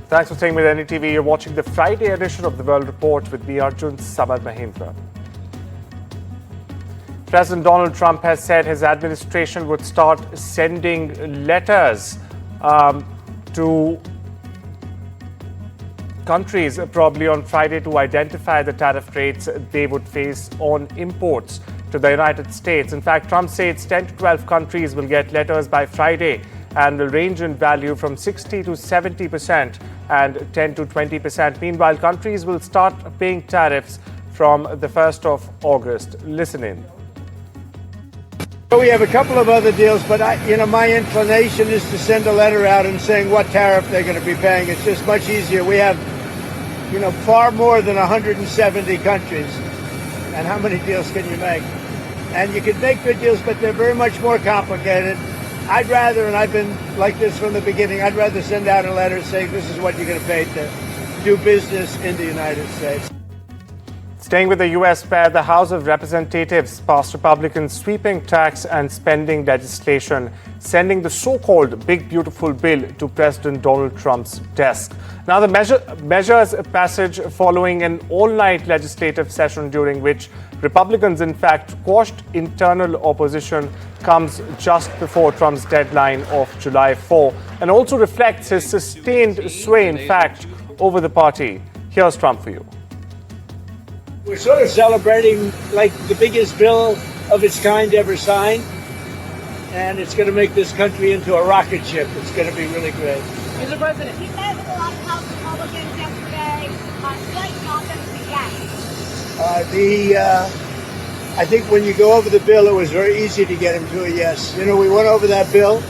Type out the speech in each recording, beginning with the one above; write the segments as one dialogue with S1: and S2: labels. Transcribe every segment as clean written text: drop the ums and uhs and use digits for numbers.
S1: Thanks for staying with NDTV. You're watching the Friday edition of the World Report with me, Arjun, Samar, Mahendran. President Donald Trump has said his administration would start sending letters to countries probably on Friday to identify the tariff rates they would face on imports to the United States. In fact, Trump says 10 to 12 countries will get letters by Friday and will range in value from 60 to 70% and 10 to 20%. Meanwhile, countries will start paying tariffs from the 1st of August. Listen in.
S2: We have a couple of other deals, but my inclination is to send a letter out and saying what tariff they're going to be paying. It's just much easier. We have, far more than 170 countries. And how many deals can you make? And you can make good deals, but they're very much more complicated. I'd rather, and I've been like this from the beginning, I'd rather send out a letter saying this is what you're going to pay to do business in the United States.
S1: Staying with the U.S., where the House of Representatives passed Republicans' sweeping tax and spending legislation, sending the so-called Big Beautiful Bill to President Donald Trump's desk. Now, the measure's passage following an all-night legislative session during which Republicans, in fact, quashed internal opposition, comes just before Trump's deadline of July 4 and also reflects his sustained sway, in fact, over the party. Here's Trump for you.
S2: We're sort of celebrating like the biggest bill of its kind ever signed, and it's going to make this country into a rocket ship. It's going to be really great.
S3: Mr. President, he met with a lot of House Republicans yesterday. Slight confidence, yes.
S2: I think when you go over the bill, it was very easy to get him to a yes. We went over that bill,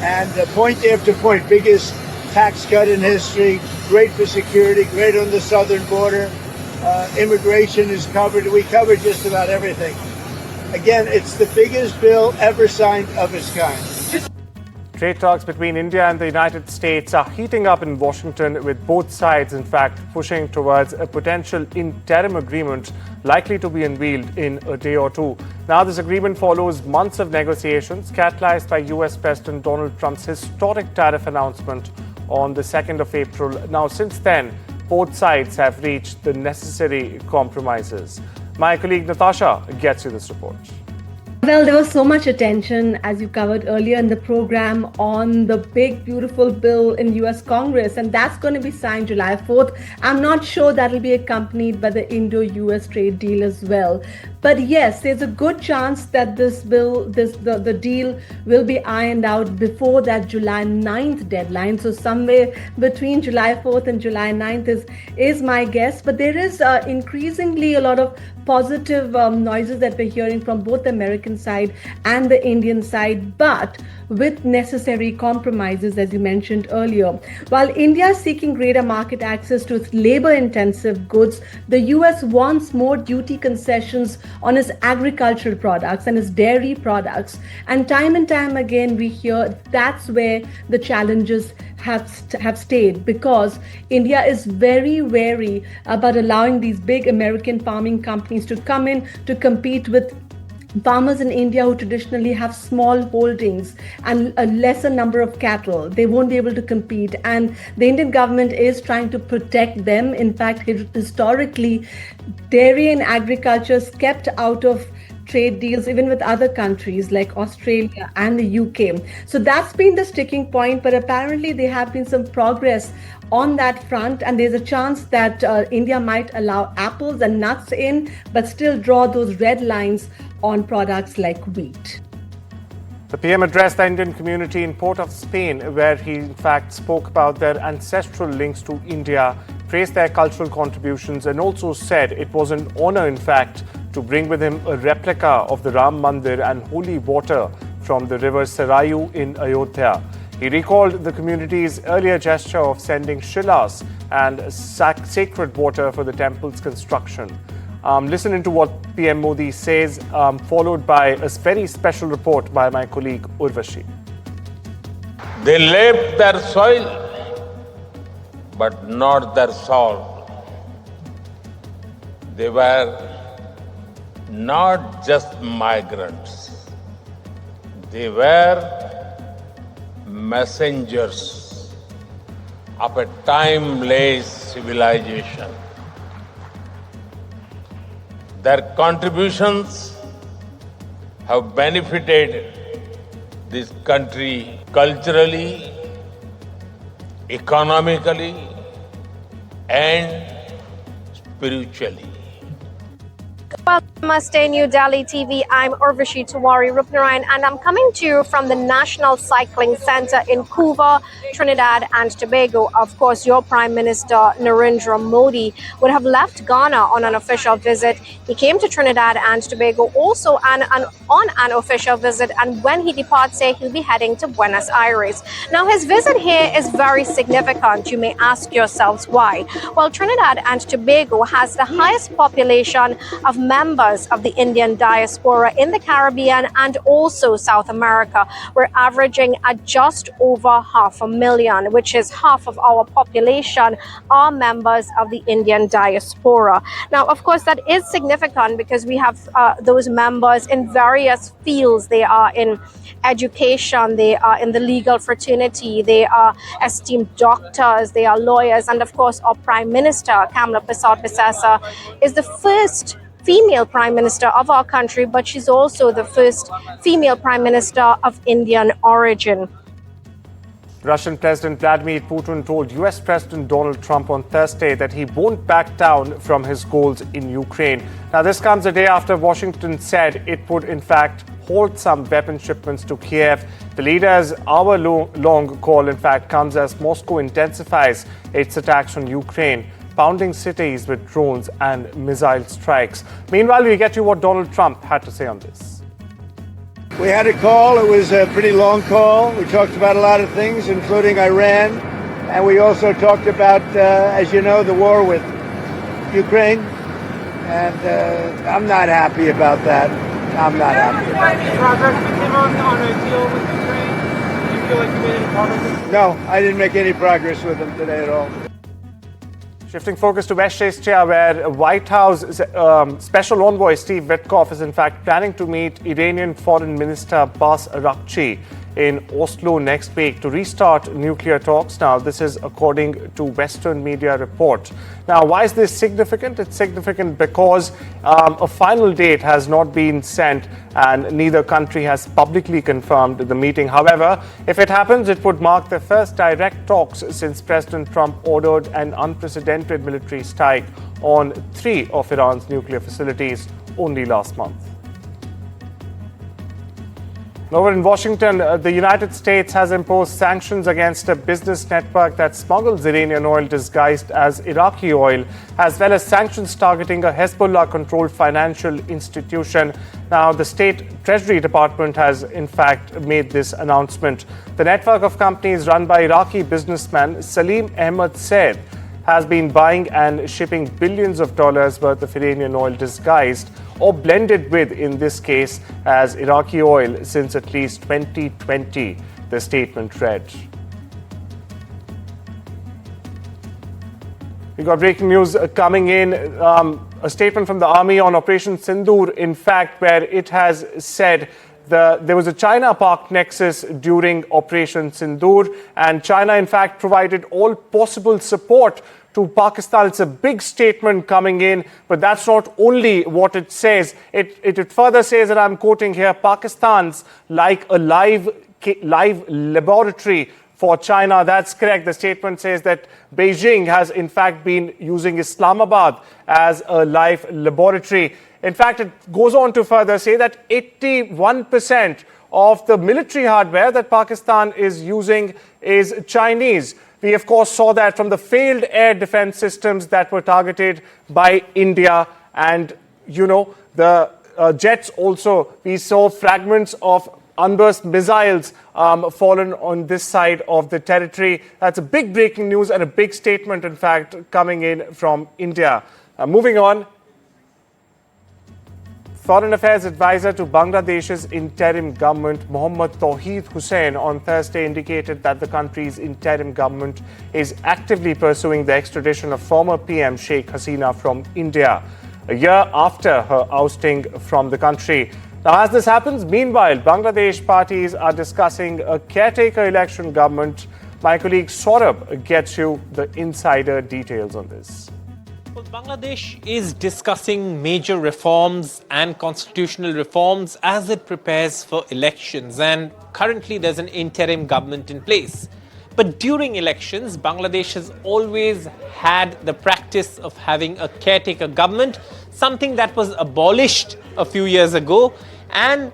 S2: and point after point, biggest tax cut in history, great for security, great on the southern border. Immigration is covered. We covered just about everything. Again, it's the biggest bill ever signed of its kind.
S1: Trade talks between India and the United States are heating up in Washington, with both sides, in fact, pushing towards a potential interim agreement likely to be unveiled in a day or two. Now, this agreement follows months of negotiations catalyzed by U.S. President Donald Trump's historic tariff announcement on the 2nd of April. Now, since then, both sides have reached the necessary compromises. My colleague Natasha gets you this report.
S4: Well, there was so much attention, as you covered earlier in the program, on the big, beautiful bill in U.S. Congress, and that's going to be signed July 4th. I'm not sure that will be accompanied by the Indo-US trade deal as well. But yes, there's a good chance that this bill, the deal will be ironed out before that July 9th deadline. So somewhere between July 4th and July 9th is my guess. But there is increasingly a lot of positive noises that we're hearing from both the American side and the Indian side, but with necessary compromises, as you mentioned earlier. While India is seeking greater market access to its labor-intensive goods, the US wants more duty concessions on its agricultural products and its dairy products. And time again, we hear that's where the challenges have stayed, because India is very wary about allowing these big American farming companies to come in to compete with farmers in India who traditionally have small holdings and a lesser number of cattle. They won't be able to compete, and the Indian government is trying to protect them. In fact, historically, dairy and agriculture is kept out of trade deals even with other countries like Australia and the UK. So that's been the sticking point, but apparently there have been some progress on that front, and there's a chance that India might allow apples and nuts in, but still draw those red lines on products like wheat.
S1: The PM addressed the Indian community in Port of Spain, where he in fact spoke about their ancestral links to India, praised their cultural contributions, and also said it was an honor, in fact, to bring with him a replica of the Ram Mandir and holy water from the river Sarayu in Ayodhya. He recalled the community's earlier gesture of sending shillas and sacred water for the temple's construction. Listen into what PM Modi says, followed by a very special report by my colleague Urvashi.
S5: They left their soil, but not their soul. They were not just migrants. They were messengers of a timeless civilization. Their contributions have benefited this country culturally, economically, and spiritually.
S6: Well, Namaste, New Delhi TV. I'm Urvashi Tiwari Rupnarayan, and I'm coming to you from the National Cycling Center in Cuba, Trinidad and Tobago. Of course, your Prime Minister Narendra Modi would have left Ghana on an official visit. He came to Trinidad and Tobago also on an official visit, and when he departs here, he'll be heading to Buenos Aires. Now, his visit here is very significant. You may ask yourselves why. Well, Trinidad and Tobago has the highest population of members of the Indian diaspora in the Caribbean and also South America. We're averaging at just over 500,000, which is half of our population are members of the Indian diaspora. Now, of course, that is significant because we have those members in various fields. They are in education, they are in the legal fraternity, they are esteemed doctors, they are lawyers, and of course, our Prime Minister, Kamala Persad-Bissessar, is the first female Prime Minister of our country, but she's also the first female Prime Minister of Indian origin.
S1: Russian President Vladimir Putin told US President Donald Trump on Thursday that he won't back down from his goals in Ukraine. Now, this comes a day after Washington said it would, in fact, halt some weapon shipments to Kiev. The leader's hour-long call, in fact, comes as Moscow intensifies its attacks on Ukraine, pounding cities with drones and missile strikes. Meanwhile, we get to what Donald Trump had to say on this.
S2: We had a call. It was a pretty long call. We talked about a lot of things, including Iran. And we also talked about, as you know, the war with Ukraine. And I'm not happy about that. I'm not happy about that.
S7: Progress with him on a deal with Ukraine? Do you feel like you made any progress?
S2: No, I didn't make any progress with him today at all.
S1: Shifting focus to West Asia, where White House Special Envoy Steve Witkoff is in fact planning to meet Iranian Foreign Minister Abbas Araghchi in Oslo next week to restart nuclear talks. Now, this is according to Western media report. Now, why is this significant? It's significant because a final date has not been sent and neither country has publicly confirmed the meeting. However, if it happens, it would mark the first direct talks since President Trump ordered an unprecedented military strike on 3 of Iran's nuclear facilities only last month. Over in Washington, the United States has imposed sanctions against a business network that smuggles Iranian oil disguised as Iraqi oil, as well as sanctions targeting a Hezbollah-controlled financial institution. Now, the State Treasury Department has, in fact, made this announcement. The network of companies run by Iraqi businessman Salim Ahmed Said has been buying and shipping billions of dollars worth of Iranian oil disguised or blended with, in this case, as Iraqi oil since at least 2020, the statement read. We got breaking news coming in. A statement from the army on Operation Sindoor, in fact, where it has said there was a China-Pak nexus during Operation Sindoor, and China, in fact, provided all possible support to Pakistan. It's a big statement coming in, but that's not only what it says. It further says, and I'm quoting here, Pakistan's like a live laboratory for China. That's correct. The statement says that Beijing has in fact been using Islamabad as a live laboratory. In fact, it goes on to further say that 81% of the military hardware that Pakistan is using is Chinese. We, of course, saw that from the failed air defense systems that were targeted by India. And, you know, the jets also, we saw fragments of unburst missiles fallen on this side of the territory. That's a big breaking news and a big statement, in fact, coming in from India. Moving on. Foreign Affairs Advisor to Bangladesh's interim government, Mohammad Tawheed Hussain, on Thursday indicated that the country's interim government is actively pursuing the extradition of former PM Sheikh Hasina from India, a year after her ousting from the country. Now, as this happens, meanwhile, Bangladesh parties are discussing a caretaker election government My colleague Saurabh gets you the insider details on this.
S7: Well, Bangladesh is discussing major reforms and constitutional reforms as it prepares for elections, and currently there's an interim government in place. But during elections, Bangladesh has always had the practice of having a caretaker government, something that was abolished a few years ago, and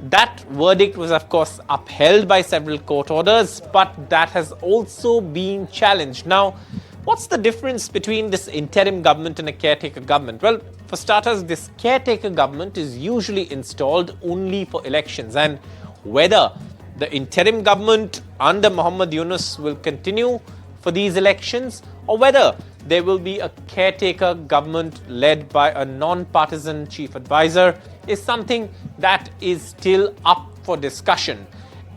S7: that verdict was of course upheld by several court orders, but that has also been challenged. Now, what's the difference between this interim government and a caretaker government? Well, for starters, this caretaker government is usually installed only for elections, and whether the interim government under Muhammad Yunus will continue for these elections or whether there will be a caretaker government led by a non-partisan chief advisor is something that is still up for discussion.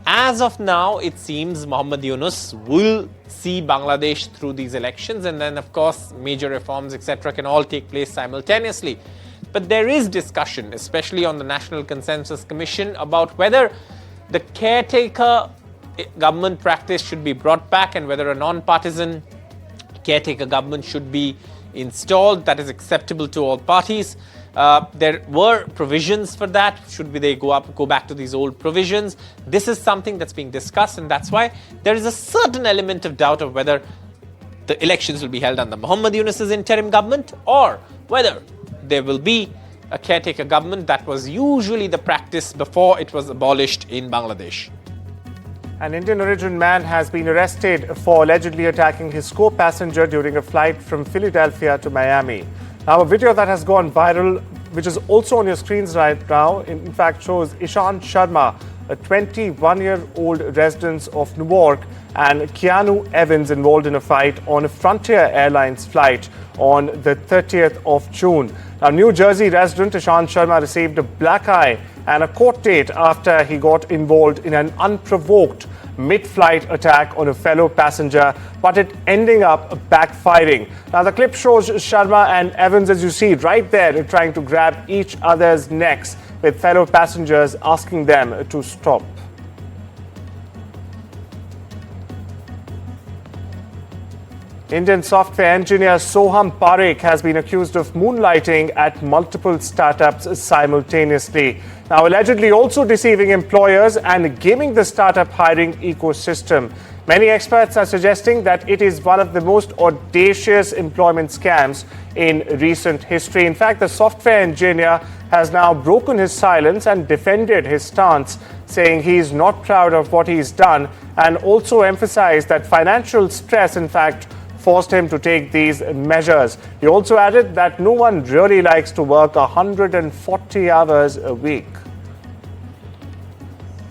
S7: As of now, it seems Muhammad Yunus will see Bangladesh through these elections, and then of course major reforms etc. can all take place simultaneously. But there is discussion, especially on the National Consensus Commission, about whether the caretaker government practice should be brought back and whether a non-partisan caretaker government should be installed that is acceptable to all parties. There were provisions for that. Should they go back to these old provisions? This is something that's being discussed, and that's why there is a certain element of doubt of whether the elections will be held under Muhammad Yunus's interim government or whether there will be a caretaker government. That was usually the practice before it was abolished in Bangladesh.
S1: An Indian origin man has been arrested for allegedly attacking his co-passenger during a flight from Philadelphia to Miami. Now, a video that has gone viral, which is also on your screens right now, in fact shows Ishant Sharma, a 21-year-old resident of Newark, and Keanu Evans involved in a fight on a Frontier Airlines flight on the 30th of June. Now, New Jersey resident Ishant Sharma received a black eye and a court date after he got involved in an unprovoked mid-flight attack on a fellow passenger, but it ending up backfiring. Now, the clip shows Sharma and Evans, as you see right there, trying to grab each other's necks, with fellow passengers asking them to stop. Indian software engineer Soham Parekh has been accused of moonlighting at multiple startups simultaneously. Now, allegedly also deceiving employers and gaming the startup hiring ecosystem. Many experts are suggesting that it is one of the most audacious employment scams in recent history. In fact, the software engineer has now broken his silence and defended his stance, saying he is not proud of what he's done, and also emphasized that financial stress, in fact, forced him to take these measures. He also added that no one really likes to work 140 hours a week.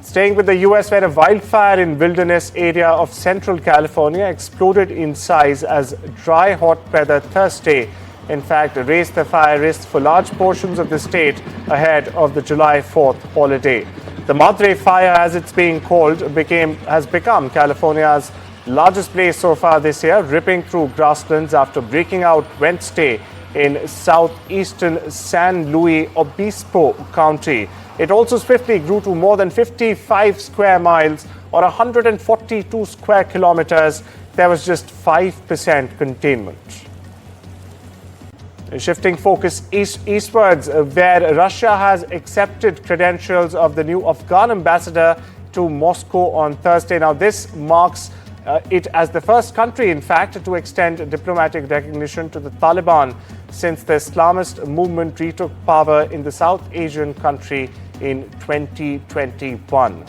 S1: Staying with the US, where a wildfire in wilderness area of central California exploded in size as dry, hot weather Thursday, in fact, raised the fire risk for large portions of the state ahead of the July 4th holiday. The Madre Fire, as it's being called, has become California's largest blaze so far this year, ripping through grasslands after breaking out Wednesday in southeastern San Luis Obispo County. It also swiftly grew to more than 55 square miles or 142 square kilometers. There was just 5% containment. Shifting focus eastwards, where Russia has accepted credentials of the new Afghan ambassador to Moscow on Thursday. Now, this marks it as the first country, in fact, to extend diplomatic recognition to the Taliban since the Islamist movement retook power in the South Asian country in 2021.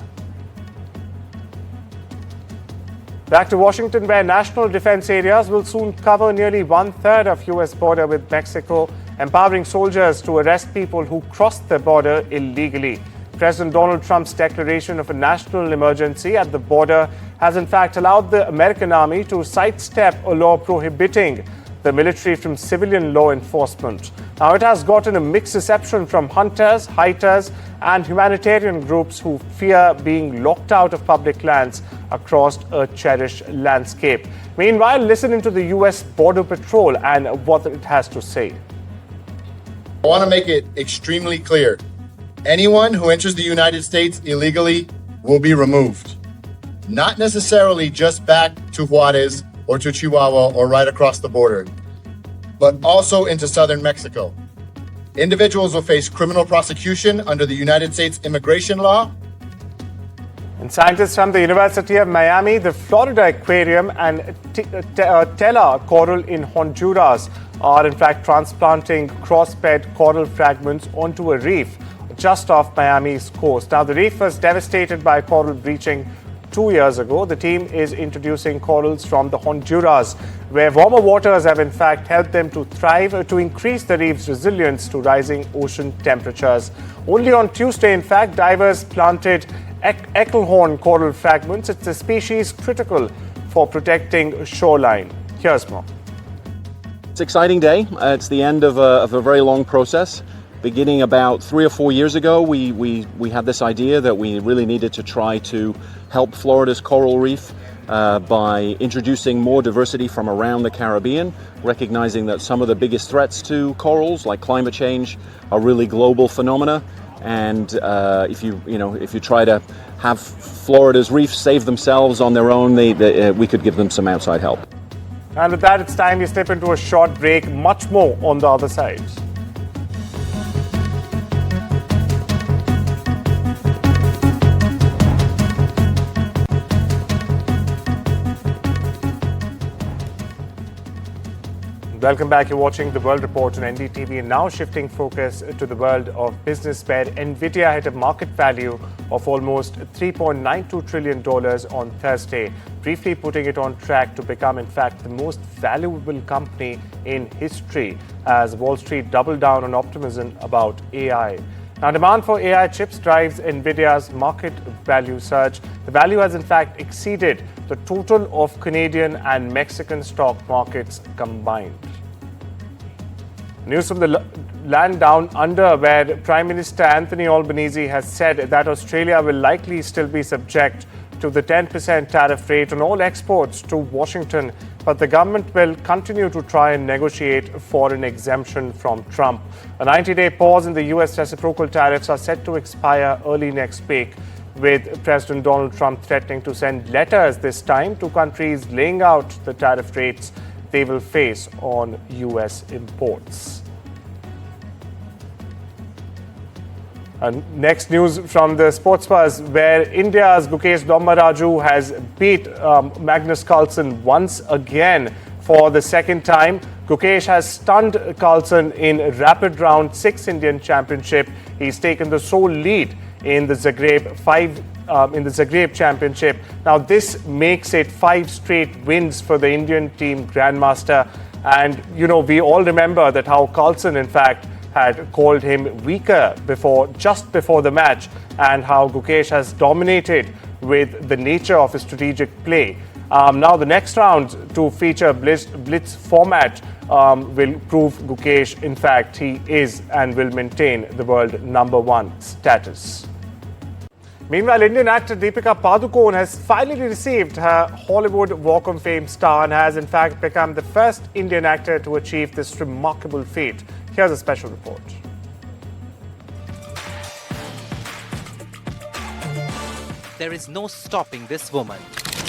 S1: Back to Washington, where national defense areas will soon cover nearly one-third of U.S. border with Mexico, empowering soldiers to arrest people who cross the border illegally. President Donald Trump's declaration of a national emergency at the border has in fact allowed the American army to sidestep a law prohibiting the military from civilian law enforcement. Now, it has gotten a mixed reception from hunters, hikers, and humanitarian groups who fear being locked out of public lands across a cherished landscape. Meanwhile, listen into the U.S. Border Patrol and what it has to say.
S8: I want to make it extremely clear. Anyone who enters the United States illegally will be removed. not necessarily just back to Juarez or to Chihuahua or right across the border, but also into southern Mexico. Individuals will face criminal prosecution under the United States immigration law.
S1: And scientists from the University of Miami, the Florida Aquarium, and Tela coral in Honduras are in fact transplanting cross-bed coral fragments onto a reef just off Miami's coast. Now, the reef was devastated by coral bleaching 2 years ago. The team is introducing corals from the Honduras, where warmer waters have in fact helped them to thrive, to increase the reef's resilience to rising ocean temperatures. Only on Tuesday, in fact, divers planted Eckelhorn coral fragments. It's a species critical for protecting shoreline. Here's more.
S9: It's an exciting day. It's the end of a very long process. Beginning about 3 or 4 years ago, we had this idea that we really needed to try to help Florida's coral reef by introducing more diversity from around the Caribbean, recognizing that some of the biggest threats to corals, like climate change, are really global phenomena. And if you try to have Florida's reefs save themselves on their own, we could give them some outside help.
S1: And with that, it's time we step into a short break. Much more on the other side. Welcome back. You're watching the World Report on NDTV, and now shifting focus to the world of business, where Nvidia hit a market value of almost $3.92 trillion on Thursday, briefly putting it on track to become, in fact, the most valuable company in history as Wall Street doubled down on optimism about AI. Now, demand for AI chips drives Nvidia's market value surge. The value has, in fact, exceeded the total of Canadian and Mexican stock markets combined. News from the land down under, where Prime Minister Anthony Albanese has said that Australia will likely still be subject to the 10% tariff rate on all exports to Washington, but the government will continue to try and negotiate for an exemption from Trump. A 90-day pause in the US reciprocal tariffs are set to expire early next week, with President Donald Trump threatening to send letters this time to countries laying out the tariff rates they will face on US imports. Next news from the sports buzz, where India's Gukesh Dommaraju has beat Magnus Carlsen once again for the second time. Gukesh has stunned Carlsen in rapid round 6 Indian Championship. He's taken the sole lead in the Zagreb Championship. Now, this makes it 5 straight wins for the Indian team grandmaster. And, we all remember that how Carlsen, in fact, had called him weaker just before the match, and how Gukesh has dominated with the nature of his strategic play. Now, the next round to feature blitz format will prove Gukesh, in fact, he is and will maintain the world #1 status. Meanwhile, Indian actor Deepika Padukone has finally received her Hollywood Walk of Fame star and has in fact become the first Indian actor to achieve this remarkable feat. Here's a special report.
S10: There is no stopping this woman.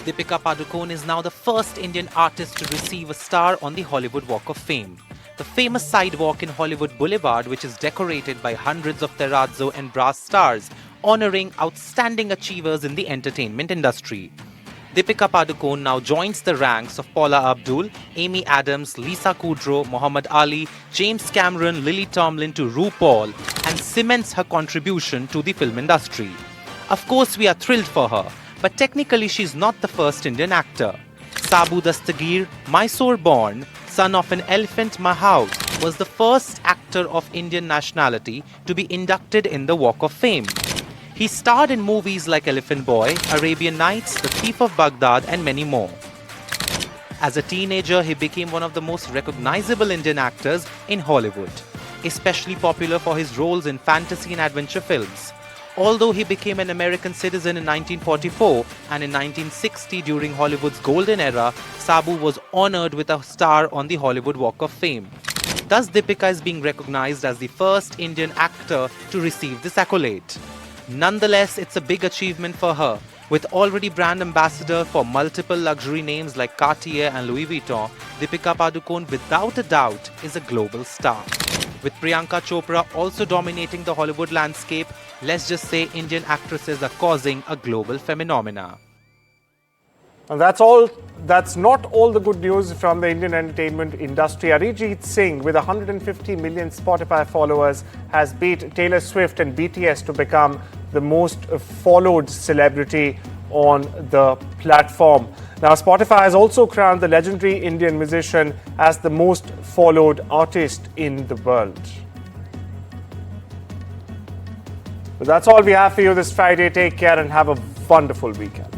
S10: Deepika Padukone is now the first Indian artist to receive a star on the Hollywood Walk of Fame. The famous sidewalk in Hollywood Boulevard, which is decorated by hundreds of terrazzo and brass stars, honoring outstanding achievers in the entertainment industry. Deepika Padukone now joins the ranks of Paula Abdul, Amy Adams, Lisa Kudrow, Muhammad Ali, James Cameron, Lily Tomlin to RuPaul, and cements her contribution to the film industry. Of course, we are thrilled for her, but technically she's not the first Indian actor. Sabu Dastagir, Mysore-born, son of an elephant mahout, was the first actor of Indian nationality to be inducted in the Walk of Fame. He starred in movies like Elephant Boy, Arabian Nights, The Thief of Baghdad, and many more. As a teenager, he became one of the most recognizable Indian actors in Hollywood, especially popular for his roles in fantasy and adventure films. Although he became an American citizen in 1944 and in 1960 during Hollywood's golden era, Sabu was honored with a star on the Hollywood Walk of Fame. Thus, Deepika is being recognized as the first Indian actor to receive this accolade. Nonetheless, it's a big achievement for her, With already brand ambassador for multiple luxury names like Cartier and Louis Vuitton, Deepika Padukone without a doubt is a global star. With Priyanka Chopra also dominating the Hollywood landscape, let's just say Indian actresses are causing a global phenomena.
S1: And that's not all the good news from the Indian entertainment industry. Arijit Singh, with 150 million Spotify followers, has beat Taylor Swift and BTS to become the most followed celebrity on the platform. Now, Spotify has also crowned the legendary Indian musician as the most followed artist in the world. So that's all we have for you this Friday. Take care and have a wonderful weekend.